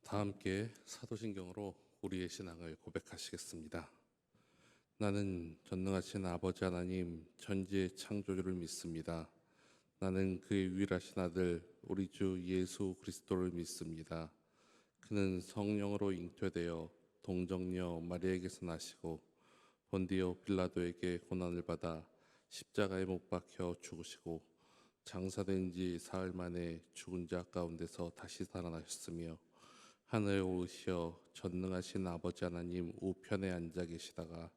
다 함께 사도신경으로 우리의 신앙을 고백하시겠습니다. 나는 전능하신 아버지 하나님 전지의 창조주를 믿습니다. 나는 그의 유일하신 아들 우리 주 예수 그리스도를 믿습니다. 그는 성령으로 잉태되어 동정녀 마리아에게서 나시고 본디오 빌라도에게 고난을 받아 십자가에 못 박혀 죽으시고 장사된 지 사흘 만에 죽은 자 가운데서 다시 살아나셨으며 하늘에 오르시어 전능하신 아버지 하나님 우편에 앉아 계시다가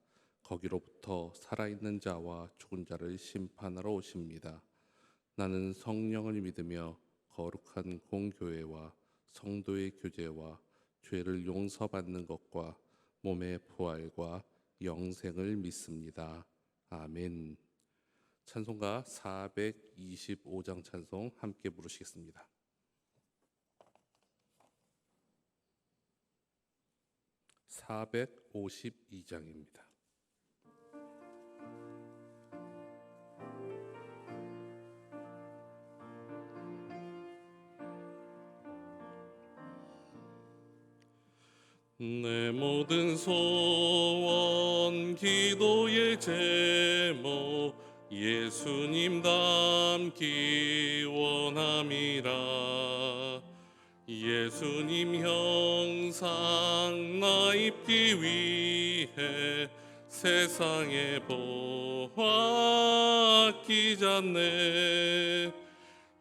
거기로부터 살아있는 자와 죽은 자를 심판하러 오십니다. 나는 성령을 믿으며 거룩한 공교회와 성도의 교제와 죄를 용서받는 것과 몸의 부활과 영생을 믿습니다. 아멘. 찬송가 425장 찬송 함께 부르시겠습니다. 452장입니다. 내 모든 소원 기도의 제목 예수님 닮기 원함이라. 예수님 형상 나 입기 위해 세상에 보아 아끼잖네.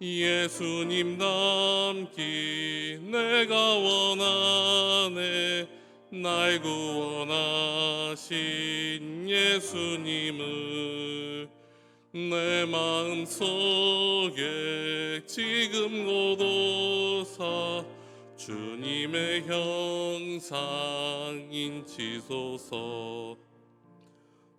예수님 닮기 내가 원하네. 날 구원하신 예수님을 내 마음속에 지금 고도사 주님의 형상 인치소서.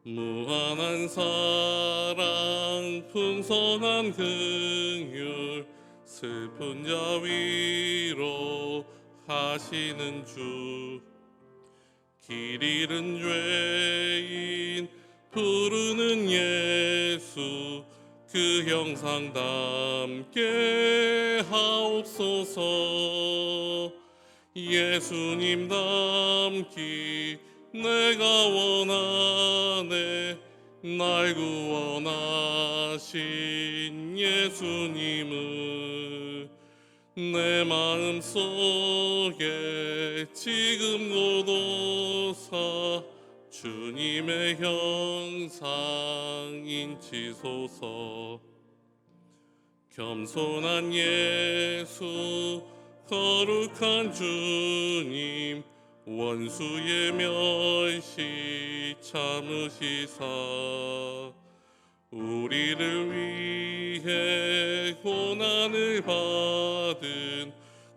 무한한 사랑 풍성한 긍휼 슬픈 자 위로 하시는 주. 길 잃은 죄인 부르는 예수 그 형상 닮게 하옵소서. 예수님 닮기 내가 원하네. 날 구원하신 예수님을 내 마음속에 지금 고도사 주님의 형상 인치소서. 겸손한 예수 거룩한 주님 원수의 멸시 참으시사 우리를 위해 고난을 받은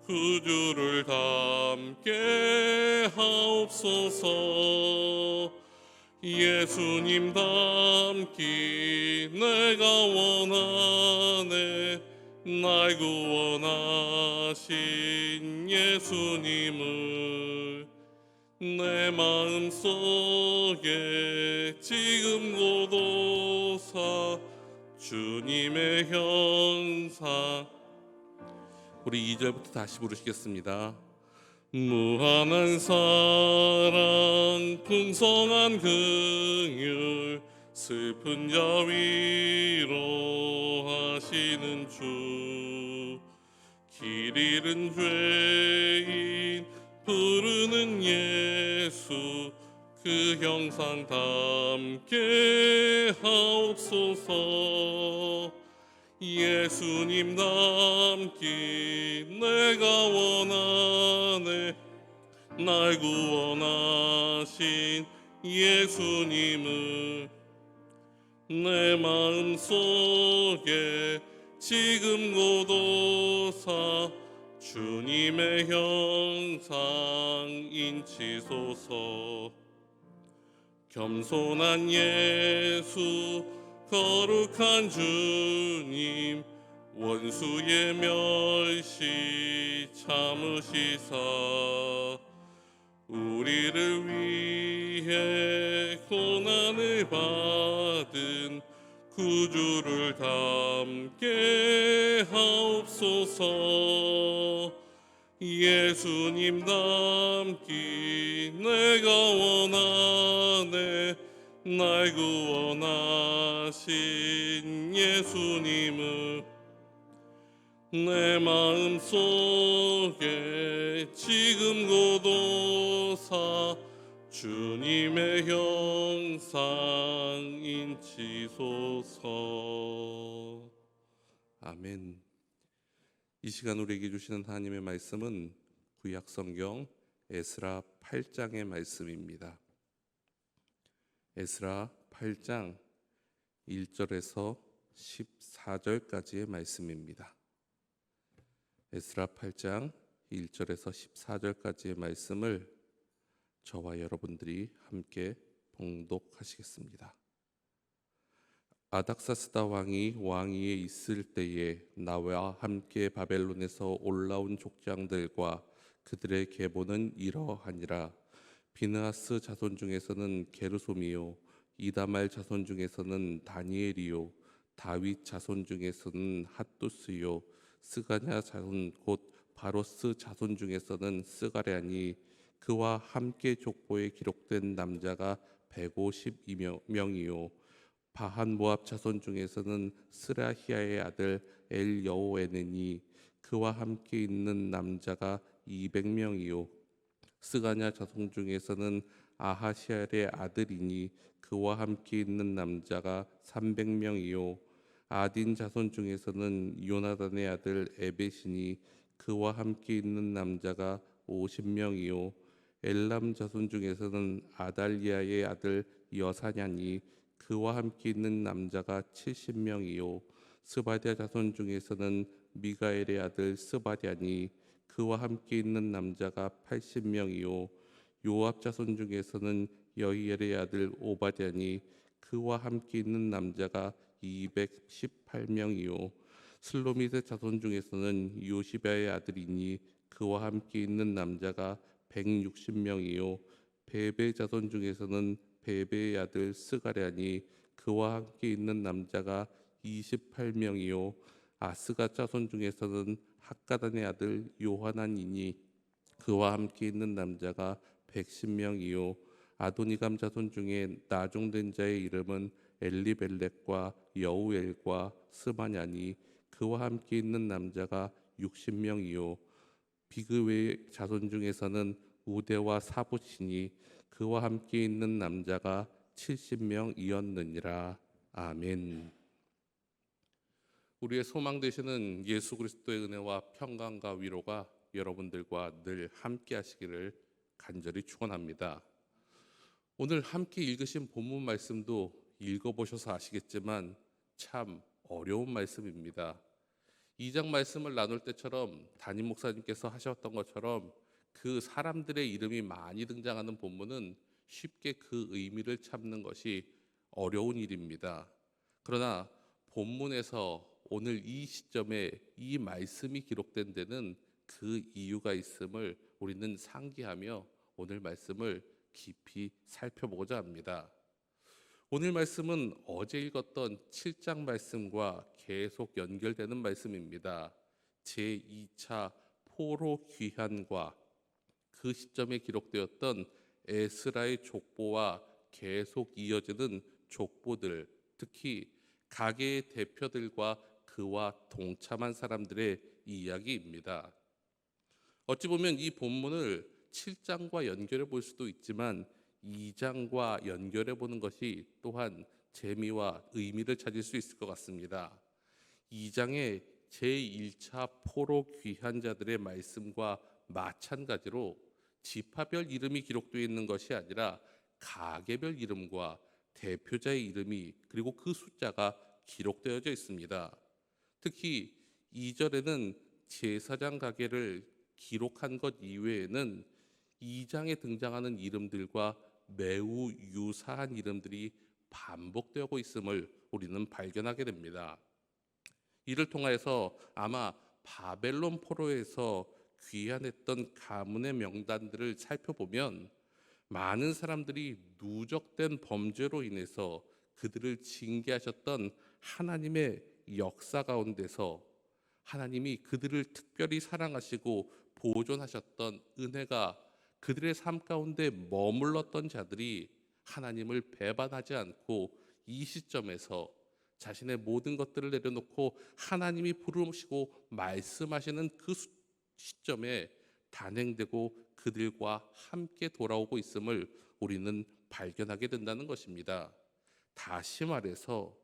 구주를 닮게 하옵소서. 예수님 닮기 내가 원하네. 날 구원하신 예수님을 내 마음속에 지금 고도사 주님의 형상. 우리 2절부터 다시 부르시겠습니다. 무한한 사랑 풍성한 긍휼 슬픈 자 위로 하시는 주. 길 잃은 죄인 부르는 예수 그 형상 닮게 하옵소서. 예수님 닮기 내가 원하네. 날 구원하신 예수님을 내 마음속에 지금 고도사 주님의 형상 인치소서. 겸손한 예수 거룩한 주님 원수의 멸시 참으시사 우리를 위해 고난을 받은 구주를 닮게 하옵소서. 예수님 닮기 내가 원하네. 날 구원하신 예수님을 내 마음 속에 지금 고도사 주님의 형상 인치소서. 아멘. 이 시간 우리에게 주시는 하나님의 말씀은 구약 성경 에스라 8장의 말씀입니다. 에스라 8장 1절에서 14절까지의 말씀입니다. 에스라 8장 1절에서 14절까지의 말씀을 저와 여러분들이 함께 봉독하시겠습니다. 아닥사스다 왕이 왕위에 있을 때에 나와 함께 바벨론에서 올라온 족장들과 그들의 계보는 이러하니라. 비느하스 자손 중에서는 게르솜이요, 이다말 자손 중에서는 다니엘이요, 다윗 자손 중에서는 핫두스요, 스가냐 자손 곧 바로스 자손 중에서는 스가랴니, 그와 함께 족보에 기록된 남자가 152명이요, 바한 모압 자손 중에서는 스라히아의 아들 엘여호에느니, 그와 함께 있는 남자가 200명이요, 스가냐 자손 중에서는 아하시알의 아들이니, 그와 함께 있는 남자가 300명이요, 아딘 자손 중에서는 요나단의 아들 에벳이니, 그와 함께 있는 남자가 50명이요, 엘람 자손 중에서는 아달리아의 아들 여사냐니, 그와 함께 있는 남자가 70명이요, 스바랴 자손 중에서는 미가엘의 아들 스바랴니, 그와 함께 있는 남자가 80명이요, 요압 자손 중에서는 여히엘의 아들 오바댜니, 그와 함께 있는 남자가 218명이요, 슬로미드 자손 중에서는 요시바의 아들이니, 그와 함께 있는 남자가 160명이요, 베베 자손 중에서는 베베의 아들 스가랴니, 그와 함께 있는 남자가 28명이요, 아스가 자손 중에서는 학가단의 아들 요하난이니, 그와 함께 있는 남자가 110명이요, 아도니감 자손 중에 나종된 자의 이름은 엘리벨렉과 여우엘과 스마냐니, 그와 함께 있는 남자가 60명이요, 비그웨의 자손 중에서는 우데와 사부시니, 그와 함께 있는 남자가 70명이었느니라. 아멘. 우리의 소망 되시는 예수 그리스도의 은혜와 평강과 위로가 여러분들과 늘 함께 하시기를 간절히 축원합니다. 오늘 함께 읽으신 본문 말씀도 읽어보셔서 아시겠지만 참 어려운 말씀입니다. 2장 말씀을 나눌 때처럼 담임 목사님께서 하셨던 것처럼 그 사람들의 이름이 많이 등장하는 본문은 쉽게 그 의미를 찾는 것이 어려운 일입니다. 그러나 본문에서 오늘 이 시점에 이 말씀이 기록된 데는 그 이유가 있음을 우리는 상기하며 오늘 말씀을 깊이 살펴보고자 합니다. 오늘 말씀은 어제 읽었던 7장 말씀과 계속 연결되는 말씀입니다. 제2차 포로 귀환과 그 시점에 기록되었던 에스라의 족보와 계속 이어지는 족보들, 특히 가계의 대표들과 그와 동참한 사람들의 이야기입니다. 어찌 보면 이 본문을 7장과 연결해 볼 수도 있지만 2장과 연결해 보는 것이 또한 재미와 의미를 찾을 수 있을 것 같습니다. 2장의 제1차 포로 귀환자들의 말씀과 마찬가지로 지파별 이름이 기록되어 있는 것이 아니라 가계별 이름과 대표자의 이름이 그리고 그 숫자가 기록되어져 있습니다. 특히 2절에는 제사장 가계를 기록한 것 이외에는 2장에 등장하는 이름들과 매우 유사한 이름들이 반복되고 있음을 우리는 발견하게 됩니다. 이를 통해서 아마 바벨론 포로에서 귀환했던 가문의 명단들을 살펴보면 많은 사람들이 누적된 범죄로 인해서 그들을 징계하셨던 하나님의 역사 가운데서 하나님이 그들을 특별히 사랑하시고 보존하셨던 은혜가 그들의 삶 가운데 머물렀던 자들이 하나님을 배반하지 않고 이 시점에서 자신의 모든 것들을 내려놓고 하나님이 부르시고 말씀하시는 그 시점에 단행되고 그들과 함께 돌아오고 있음을 우리는 발견하게 된다는 것입니다. 다시 말해서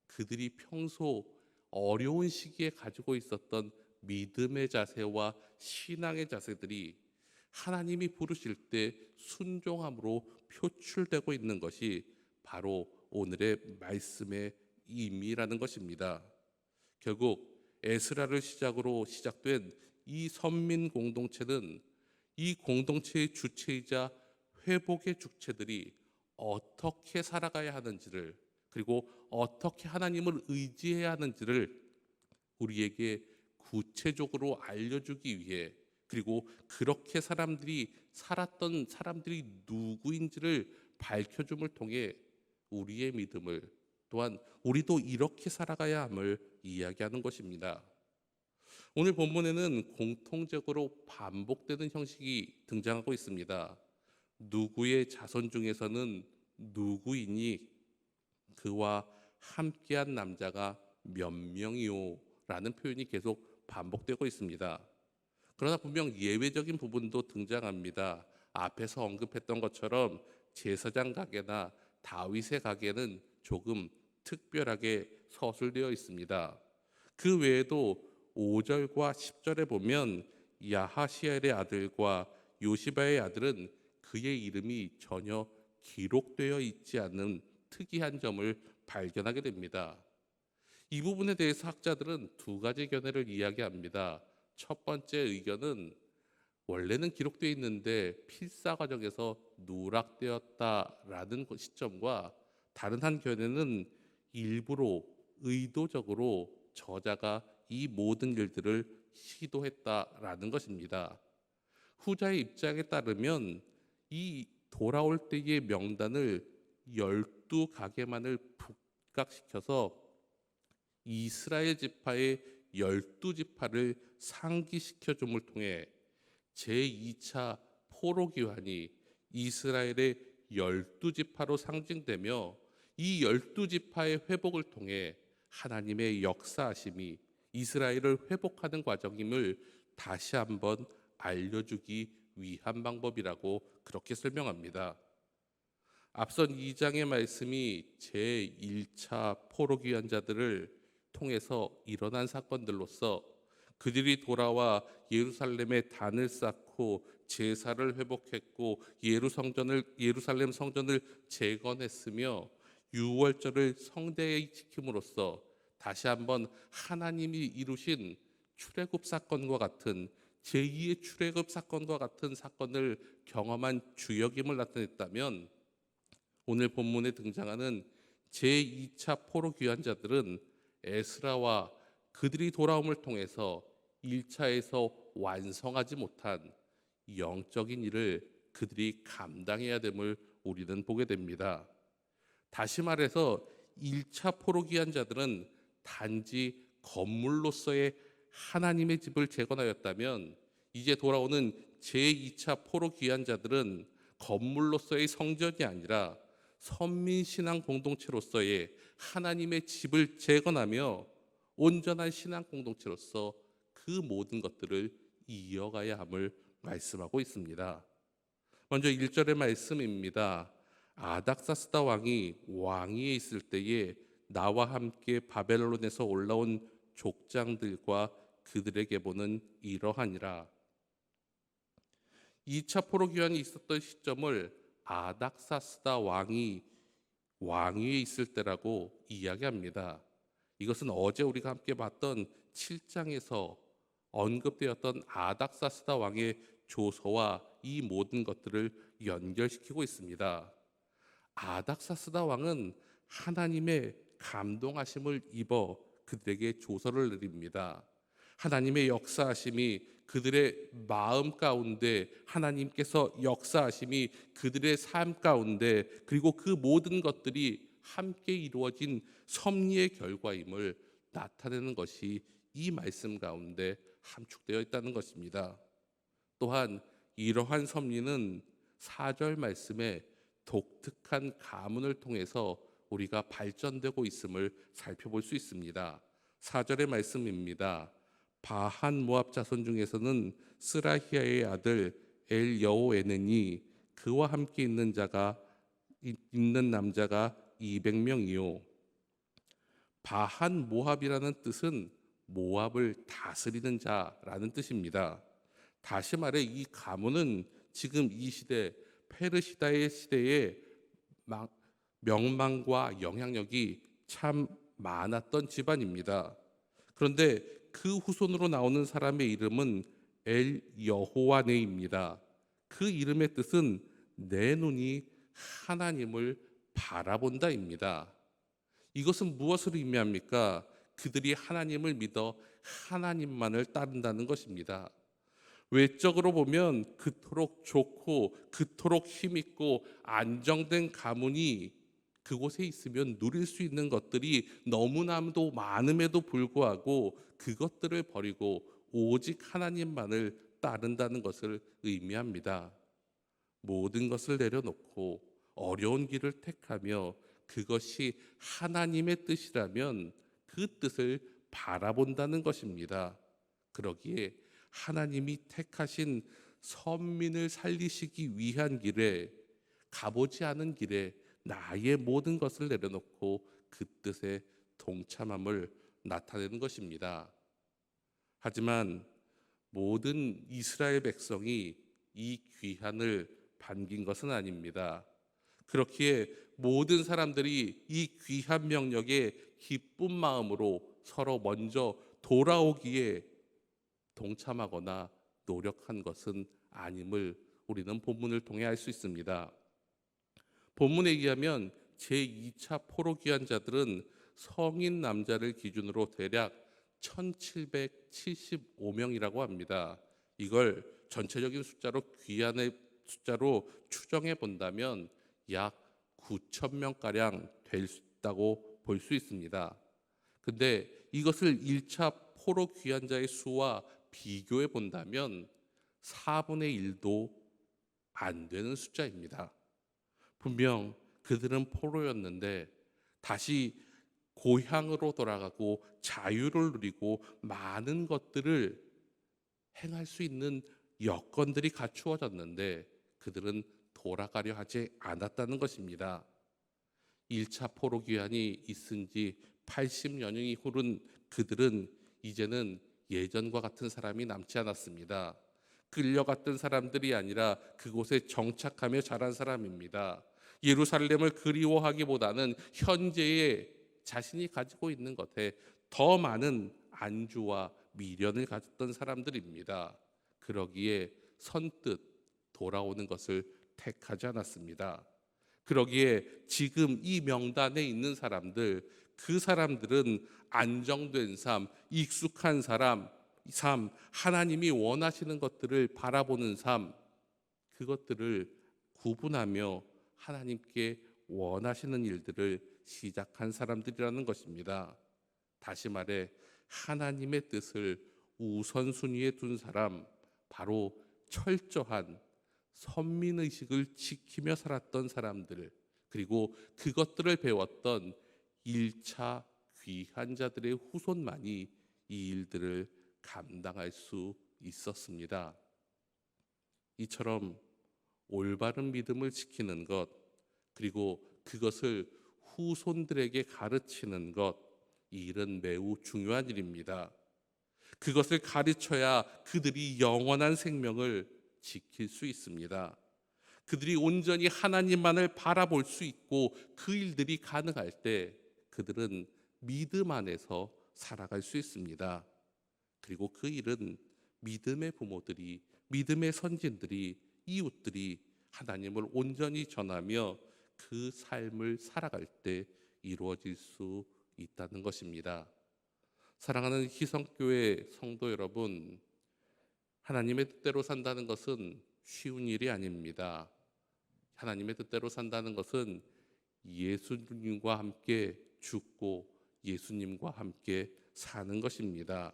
그들이 평소 어려운 시기에 가지고 있었던 믿음의 자세와 신앙의 자세들이 하나님이 부르실 때 순종함으로 표출되고 있는 것이 바로 오늘의 말씀의 의미라는 것입니다. 결국 에스라를 시작으로 시작된 이 선민 공동체는 이 공동체의 주체이자 회복의 주체들이 어떻게 살아가야 하는지를, 그리고 어떻게 하나님을 의지해야 하는지를 우리에게 구체적으로 알려주기 위해, 그리고 그렇게 사람들이 살았던 사람들이 누구인지를 밝혀줌을 통해 우리의 믿음을, 또한 우리도 이렇게 살아가야 함을 이야기하는 것입니다. 오늘 본문에는 공통적으로 반복되는 형식이 등장하고 있습니다. 누구의 자손 중에서는 누구이니 그와 함께한 남자가 몇 명이요? 라는 표현이 계속 반복되고 있습니다. 그러나 분명 예외적인 부분도 등장합니다. 앞에서 언급했던 것처럼 제사장 가게나 다윗의 가게는 조금 특별하게 서술되어 있습니다. 그 외에도 5절과 10절에 보면 야하시엘의 아들과 요시바의 아들은 그의 이름이 전혀 기록되어 있지 않는 특이한 점을 발견하게 됩니다. 이 부분에 대해서 학자들은 두 가지 견해를 이야기합니다. 첫 번째 의견은 원래는 기록되어 있는데 필사 과정에서 누락되었다라는 시점과, 다른 한 견해는 일부러 의도적으로 저자가 이 모든 일들을 시도했다라는 것입니다. 후자의 입장에 따르면 이 돌아올 때의 명단을 12가게만을 북각시켜서 이스라엘 지파의 12지파를 상기시켜 줌을 통해 제2차 포로기환이 이스라엘의 12지파로 상징되며, 이 12지파의 회복을 통해 하나님의 역사하심이 이스라엘을 회복하는 과정임을 다시 한번 알려주기 위한 방법이라고 그렇게 설명합니다. 앞선 2장의 말씀이 제1차 포로귀환자들을 통해서 일어난 사건들로서 그들이 돌아와 예루살렘에 단을 쌓고 제사를 회복했고 예루살렘 성전을 재건했으며 유월절을 성대에 지킴으로써 다시 한번 하나님이 이루신 출애굽 사건과 같은, 제2의 출애굽 사건과 같은 사건을 경험한 주역임을 나타냈다면, 오늘 본문에 등장하는 제2차 포로 귀환자들은 에스라와 그들이 돌아옴을 통해서 1차에서 완성하지 못한 영적인 일을 그들이 감당해야 됨을 우리는 보게 됩니다. 다시 말해서 1차 포로 귀환자들은 단지 건물로서의 하나님의 집을 재건하였다면, 이제 돌아오는 제2차 포로 귀환자들은 건물로서의 성전이 아니라 선민신앙 공동체로서의 하나님의 집을 재건하며 온전한 신앙 공동체로서 그 모든 것들을 이어가야 함을 말씀하고 있습니다. 먼저 1절의 말씀입니다. 아닥사스다 왕이 왕위에 있을 때에 나와 함께 바벨론에서 올라온 족장들과 그들의 계보는 이러하니라. 2차 포로 귀환이 있었던 시점을 아닥사스다 왕이 왕위에 있을 때라고 이야기합니다. 이것은 어제 우리가 함께 봤던 7장에서 언급되었던 아닥사스다 왕의 조서와 이 모든 것들을 연결시키고 있습니다. 아닥사스다 왕은 하나님의 감동하심을 입어 그들에게 조서를 내립니다. 하나님의 역사하심이 그들의 마음 가운데, 하나님께서 역사하심이 그들의 삶 가운데, 그리고 그 모든 것들이 함께 이루어진 섭리의 결과임을 나타내는 것이 이 말씀 가운데 함축되어 있다는 것입니다. 또한 이러한 섭리는 4절 말씀에 독특한 가문을 통해서 우리가 발전되고 있음을 살펴볼 수 있습니다. 4절의 말씀입니다. 바한 모압 자손 중에서는 스라히아의 아들 엘 여호에는이 그와 함께 있는 남자가 200명이요. 바한 모압이라는 뜻은 모압을 다스리는 자라는 뜻입니다. 다시 말해 이 가문은 지금 이 시대 페르시다의 시대에 명망과 영향력이 참 많았던 집안입니다. 그런데 그 후손으로 나오는 사람의 이름은 엘 여호와네입니다. 그 이름의 뜻은 내 눈이 하나님을 바라본다입니다. 이것은 무엇을 의미합니까? 그들이 하나님을 믿어 하나님만을 따른다는 것입니다. 외적으로 보면 그토록 좋고 그토록 힘있고 안정된 가문이 그곳에 있으면 누릴 수 있는 것들이 너무나도 많음에도 불구하고 그것들을 버리고 오직 하나님만을 따른다는 것을 의미합니다. 모든 것을 내려놓고 어려운 길을 택하며 그것이 하나님의 뜻이라면 그 뜻을 바라본다는 것입니다. 그러기에 하나님이 택하신 선민을 살리시기 위한 길에 가보지 않은 길에 나의 모든 것을 내려놓고 그 뜻에 동참함을 나타내는 것입니다. 하지만 모든 이스라엘 백성이 이 귀한을 반긴 것은 아닙니다. 그렇기에 모든 사람들이 이 귀한 명령에 기쁜 마음으로 서로 먼저 돌아오기에 동참하거나 노력한 것은 아님을 우리는 본문을 통해 알 수 있습니다. 본문에 의하면 제2차 포로 귀환자들은 성인 남자를 기준으로 대략 1775명이라고 합니다. 이걸 전체적인 숫자로 귀환의 숫자로 추정해 본다면 약 9천 명가량 됐다고 볼 수 있습니다. 근데 이것을 1차 포로 귀환자의 수와 비교해 본다면 4분의 1도 안 되는 숫자입니다. 분명 그들은 포로였는데 다시 고향으로 돌아가고 자유를 누리고 많은 것들을 행할 수 있는 여건들이 갖추어졌는데 그들은 돌아가려 하지 않았다는 것입니다. 1차 포로 귀환이 있은 지 80년이 흐른 그들은 이제는 예전과 같은 사람이 남지 않았습니다. 끌려갔던 사람들이 아니라 그곳에 정착하며 자란 사람입니다. 예루살렘을 그리워하기보다는 현재의 자신이 가지고 있는 것에 더 많은 안주와 미련을 가졌던 사람들입니다. 그러기에 선뜻 돌아오는 것을 택하지 않았습니다. 그러기에 지금 이 명단에 있는 사람들, 그 사람들은 안정된 삶, 익숙한 삶, 하나님이 원하시는 것들을 바라보는 삶, 그것들을 구분하며 하나님께 원하시는 일들을 시작한 사람들이라는 것입니다. 다시 말해 하나님의 뜻을 우선순위에 둔 사람, 바로 철저한 선민의식을 지키며 살았던 사람들, 그리고 그것들을 배웠던 1차 귀환자들의 후손만이 이 일들을 감당할 수 있었습니다. 이처럼 올바른 믿음을 지키는 것, 그리고 그것을 후손들에게 가르치는 것, 이 일은 매우 중요한 일입니다. 그것을 가르쳐야 그들이 영원한 생명을 지킬 수 있습니다. 그들이 온전히 하나님만을 바라볼 수 있고 그 일들이 가능할 때 그들은 믿음 안에서 살아갈 수 있습니다. 그리고 그 일은 믿음의 부모들이, 믿음의 선진들이, 이웃들이 하나님을 온전히 전하며 그 삶을 살아갈 때 이루어질 수 있다는 것입니다. 사랑하는 희성교회 성도 여러분, 하나님의 뜻대로 산다는 것은 쉬운 일이 아닙니다. 하나님의 뜻대로 산다는 것은 예수님과 함께 죽고 예수님과 함께 사는 것입니다.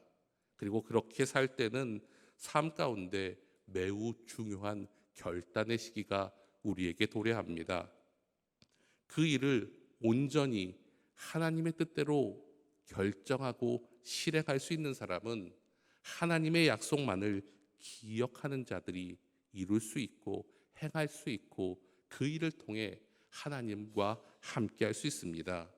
그리고 그렇게 살 때는 삶 가운데 매우 중요한 결단의 시기가 우리에게 도래합니다. 그 일을 온전히 하나님의 뜻대로 결정하고 실행할 수 있는 사람은 하나님의 약속만을 기억하는 자들이 이룰 수 있고 행할 수 있고 그 일을 통해 하나님과 함께할 수 있습니다.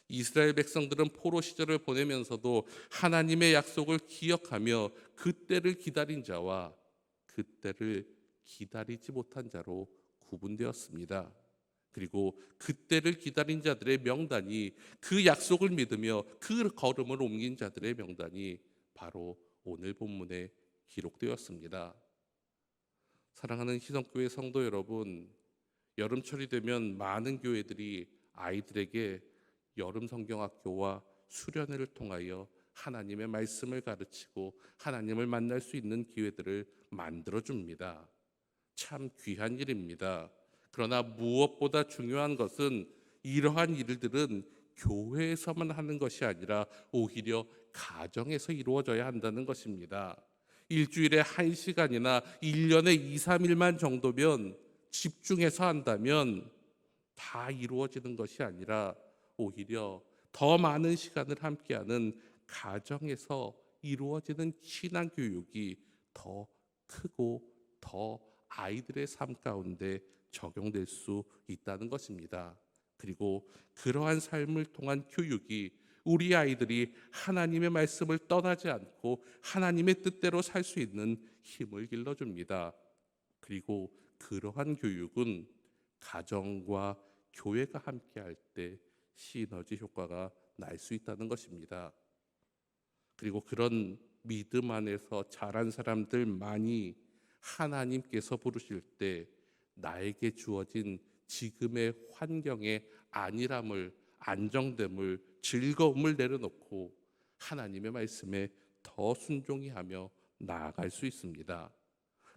이스라엘 백성들은 포로 시절을 보내면서도 하나님의 약속을 기억하며 그때를 기다린 자와 그때를 기다리지 못한 자로 구분되었습니다. 그리고 그때를 기다린 자들의 명단이, 그 약속을 믿으며 그 걸음을 옮긴 자들의 명단이 바로 오늘 본문에 기록되었습니다. 사랑하는 희성교회 성도 여러분, 여름철이 되면 많은 교회들이 아이들에게 여름 성경학교와 수련회를 통하여 하나님의 말씀을 가르치고 하나님을 만날 수 있는 기회들을 만들어 줍니다. 참 귀한 일입니다. 그러나 무엇보다 중요한 것은 이러한 일들은 교회에서만 하는 것이 아니라 오히려 가정에서 이루어져야 한다는 것입니다. 일주일에 1시간이나 1년에 2, 3일만 정도면 집중해서 한다면 다 이루어지는 것이 아니라 오히려 더 많은 시간을 함께하는 가정에서 이루어지는 신앙 교육이 더 크고 더 아이들의 삶 가운데 적용될 수 있다는 것입니다. 그리고 그러한 삶을 통한 교육이 우리 아이들이 하나님의 말씀을 떠나지 않고 하나님의 뜻대로 살 수 있는 힘을 길러줍니다. 그리고 그러한 교육은 가정과 교회가 함께할 때 시너지 효과가 날 수 있다는 것입니다. 그리고 그런 믿음 안에서 자란 사람들만이 하나님께서 부르실 때 나에게 주어진 지금의 환경의 안일함을, 안정됨을, 즐거움을 내려놓고 하나님의 말씀에 더 순종히 하며 나아갈 수 있습니다.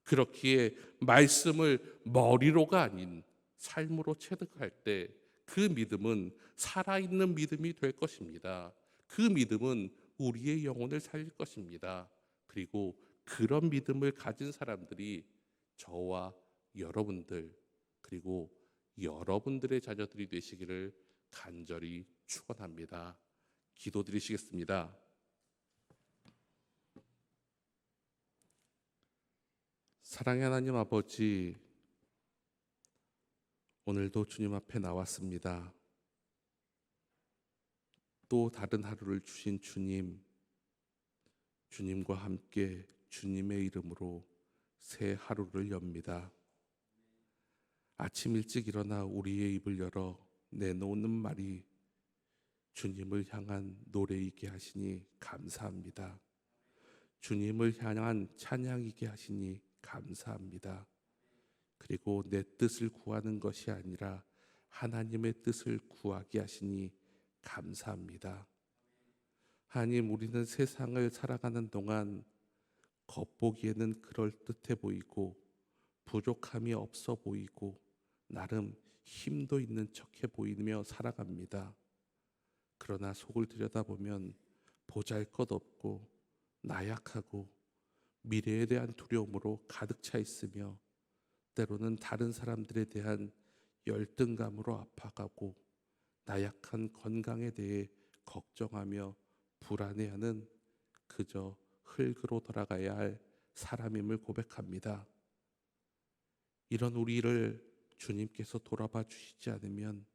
그렇기에 말씀을 머리로가 아닌 삶으로 체득할 때 그 믿음은 살아있는 믿음이 될 것입니다. 그 믿음은 우리의 영혼을 살릴 것입니다. 그리고 그런 믿음을 가진 사람들이 저와 여러분들, 그리고 여러분들의 자녀들이 되시기를 간절히 축원합니다. 기도드리시겠습니다. 사랑의 하나님 아버지, 오늘도 주님 앞에 나왔습니다. 또 다른 하루를 주신 주님, 주님과 함께 주님의 이름으로 새 하루를 엽니다. 아침 일찍 일어나 우리의 입을 열어 내놓는 말이 주님을 향한 노래이게 하시니 감사합니다. 주님을 향한 찬양이게 하시니 감사합니다. 그리고 내 뜻을 구하는 것이 아니라 하나님의 뜻을 구하게 하시니 감사합니다. 하나님, 우리는 세상을 살아가는 동안 겉보기에는 그럴듯해 보이고 부족함이 없어 보이고 나름 힘도 있는 척해 보이며 살아갑니다. 그러나 속을 들여다보면 보잘것없고 나약하고 미래에 대한 두려움으로 가득 차 있으며 때로는 다른 사람들에 대한 열등감으로 아파가고 나약한 건강에 대해 걱정하며 불안해하는 그저 흙으로 돌아가야 할 사람임을 고백합니다. 이런 우리를 주님께서 돌아봐 주시지 않으면,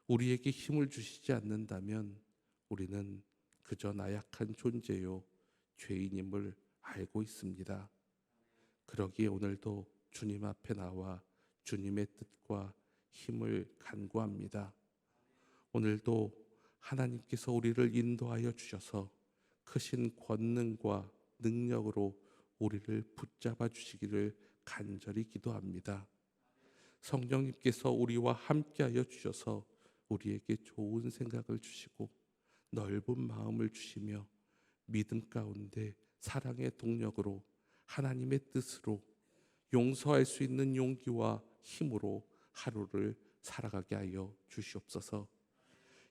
우리에게 힘을 주시지 않는다면 우리는 그저 나약한 존재요 죄인임을 알고 있습니다. 그러기에 오늘도 주님 앞에 나와 주님의 뜻과 힘을 간구합니다. 오늘도 하나님께서 우리를 인도하여 주셔서 크신 권능과 능력으로 우리를 붙잡아 주시기를 간절히 기도합니다. 성령님께서 우리와 함께하여 주셔서 우리에게 좋은 생각을 주시고 넓은 마음을 주시며 믿음 가운데 사랑의 동력으로 하나님의 뜻으로 용서할 수 있는 용기와 힘으로 하루를 살아가게 하여 주시옵소서.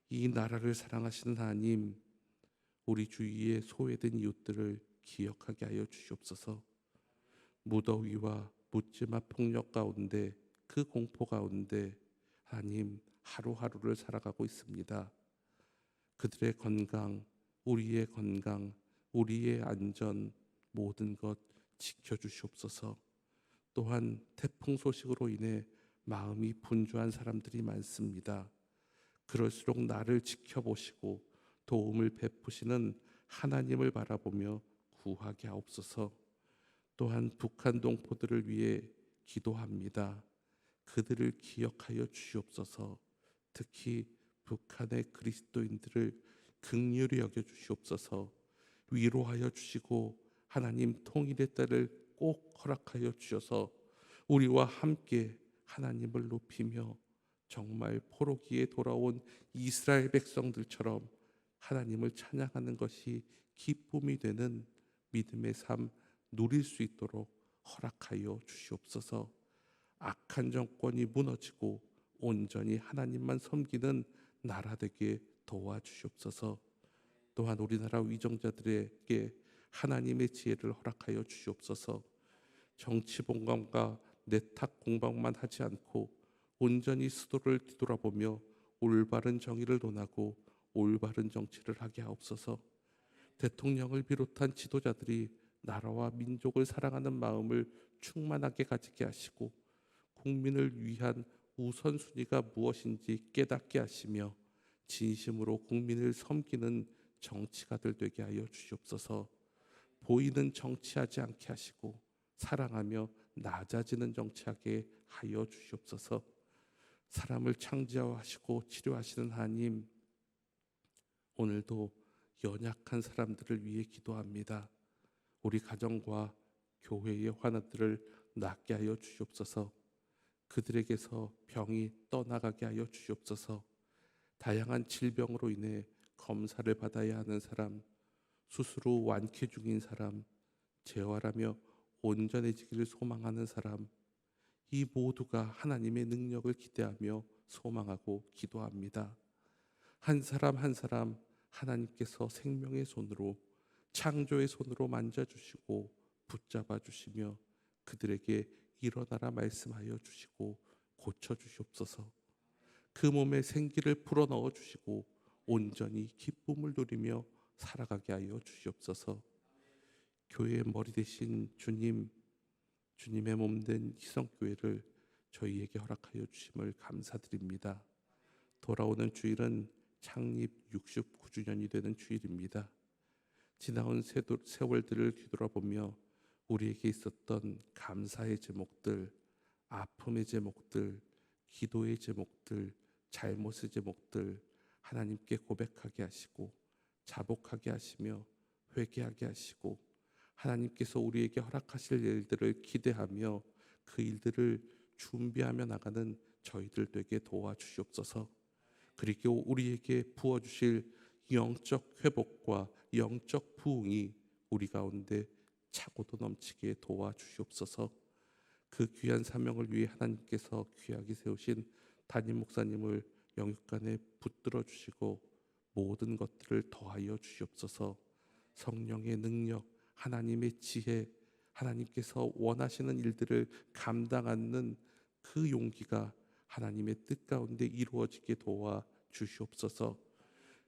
이 나라를 사랑하시는 하나님, 우리 주위의 소외된 이웃들을 기억하게 하여 주시옵소서. 무더위와 묻지마 폭력 가운데, 그 공포 가운데 하나님 하루하루를 살아가고 있습니다. 그들의 건강, 우리의 건강, 우리의 안전, 모든 것 지켜주시옵소서. 또한 태풍 소식으로 인해 마음이 분주한 사람들이 많습니다. 그럴수록 나를 지켜보시고 도움을 베푸시는 하나님을 바라보며 구하게 하옵소서. 또한 북한 동포들을 위해 기도합니다. 그들을 기억하여 주시옵소서. 특히 북한의 그리스도인들을 긍휼히 여겨 주시옵소서. 위로하여 주시고 하나님 통일의 때를 꼭 허락하여 주셔서 우리와 함께 하나님을 높이며 정말 포로기에 돌아온 이스라엘 백성들처럼 하나님을 찬양하는 것이 기쁨이 되는 믿음의 삶 누릴 수 있도록 허락하여 주시옵소서. 악한 정권이 무너지고 온전히 하나님만 섬기는 나라 되게 도와주시옵소서. 또한 우리나라 위정자들에게 하나님의 지혜를 허락하여 주시옵소서. 정치 봉감과 내탁 공방만 하지 않고 온전히 수도를 뒤돌아보며 올바른 정의를 논하고 올바른 정치를 하게 하옵소서. 대통령을 비롯한 지도자들이 나라와 민족을 사랑하는 마음을 충만하게 가지게 하시고 국민을 위한 우선순위가 무엇인지 깨닫게 하시며 진심으로 국민을 섬기는 정치가들 되게 하여 주시옵소서. 보이는 정치하지 않게 하시고 사랑하며 낮아지는 정치하게 하여 주시옵소서. 사람을 창조하시고 치료하시는 하나님, 오늘도 연약한 사람들을 위해 기도합니다. 우리 가정과 교회의 환우들을 낫게 하여 주시옵소서. 그들에게서 병이 떠나가게 하여 주시옵소서. 다양한 질병으로 인해 검사를 받아야 하는 사람, 수술 후 완쾌 중인 사람, 재활하며 온전해지기를 소망하는 사람, 이 모두가 하나님의 능력을 기대하며 소망하고 기도합니다. 한 사람 한 사람 하나님께서 생명의 손으로, 창조의 손으로 만져주시고 붙잡아 주시며 그들에게 일어나라 말씀하여 주시고 고쳐주시옵소서. 그 몸에 생기를 불어넣어 주시고 온전히 기쁨을 누리며 살아가게 하여 주시옵소서. 교회의 머리 되신 주님, 주님의 몸된 희성교회를 저희에게 허락하여 주심을 감사드립니다. 돌아오는 주일은 창립 69주년이 되는 주일입니다. 지나온 세월들을 뒤돌아보며 우리에게 있었던 감사의 제목들, 아픔의 제목들, 기도의 제목들, 잘못의 제목들 하나님께 고백하게 하시고 자복하게 하시며 회개하게 하시고 하나님께서 우리에게 허락하실 일들을 기대하며 그 일들을 준비하며 나가는 저희들 되게 도와주시옵소서. 그리고 우리에게 부어주실 영적 회복과 영적 부흥이 우리 가운데 차고도 넘치게 도와주시옵소서. 그 귀한 사명을 위해 하나님께서 귀하게 세우신 담임 목사님을 영육간에 붙들어 주시고 모든 것들을 더하여 주시옵소서. 성령의 능력, 하나님의 지혜, 하나님께서 원하시는 일들을 감당하는 그 용기가 하나님의 뜻 가운데 이루어지게 도와 주시옵소서.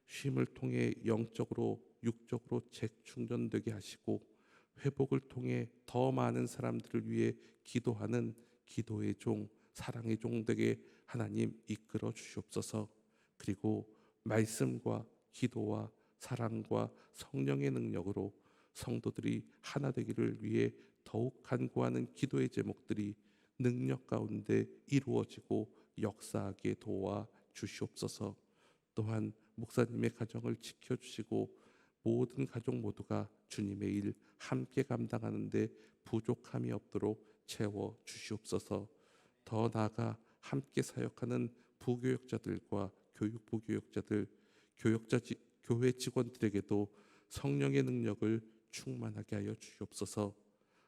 쉼을 통해 영적으로 육적으로 재충전되게 하시고 회복을 통해 더 많은 사람들을 위해 기도하는 기도의 종, 사랑의 종 되게 하나님 이끌어 주시옵소서. 그리고 말씀과 기도와 사랑과 성령의 능력으로 성도들이 하나 되기를 위해 더욱 간구하는 기도의 제목들이 능력 가운데 이루어지고 역사하게 도와 주시옵소서. 또한 목사님의 가정을 지켜주시고 모든 가족 모두가 주님의 일 함께 감당하는데 부족함이 없도록 채워 주시옵소서. 더 나아가 함께 사역하는 부교역자들과 교육부교역자들, 교회 직원들에게도 성령의 능력을 충만하게 하여 주시옵소서.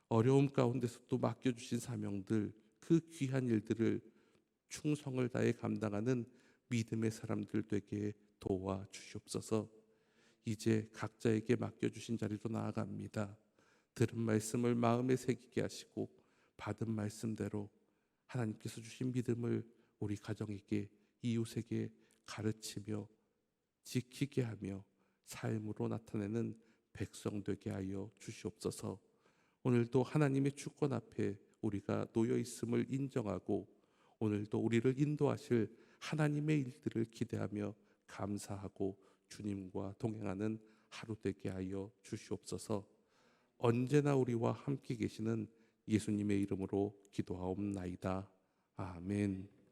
어려움 가운데서도 맡겨주신 사명들, 그 귀한 일들을 충성을 다해 감당하는 믿음의 사람들 되게 도와 주시옵소서. 이제 각자에게 맡겨주신 자리로 나아갑니다. 들은 말씀을 마음에 새기게 하시고 받은 말씀대로 하나님께서 주신 믿음을 우리 가정에게, 이웃에게 가르치며 지키게 하며 삶으로 나타내는 백성 되게 하여 주시옵소서. 오늘도 하나님의 주권 앞에 우리가 놓여 있음을 인정하고 오늘도 우리를 인도하실 하나님의 일들을 기대하며 감사하고 주님과 동행하는 하루 되게 하여 주시옵소서. 언제나 우리와 함께 계시는 예수님의 이름으로 기도하옵나이다. 아멘.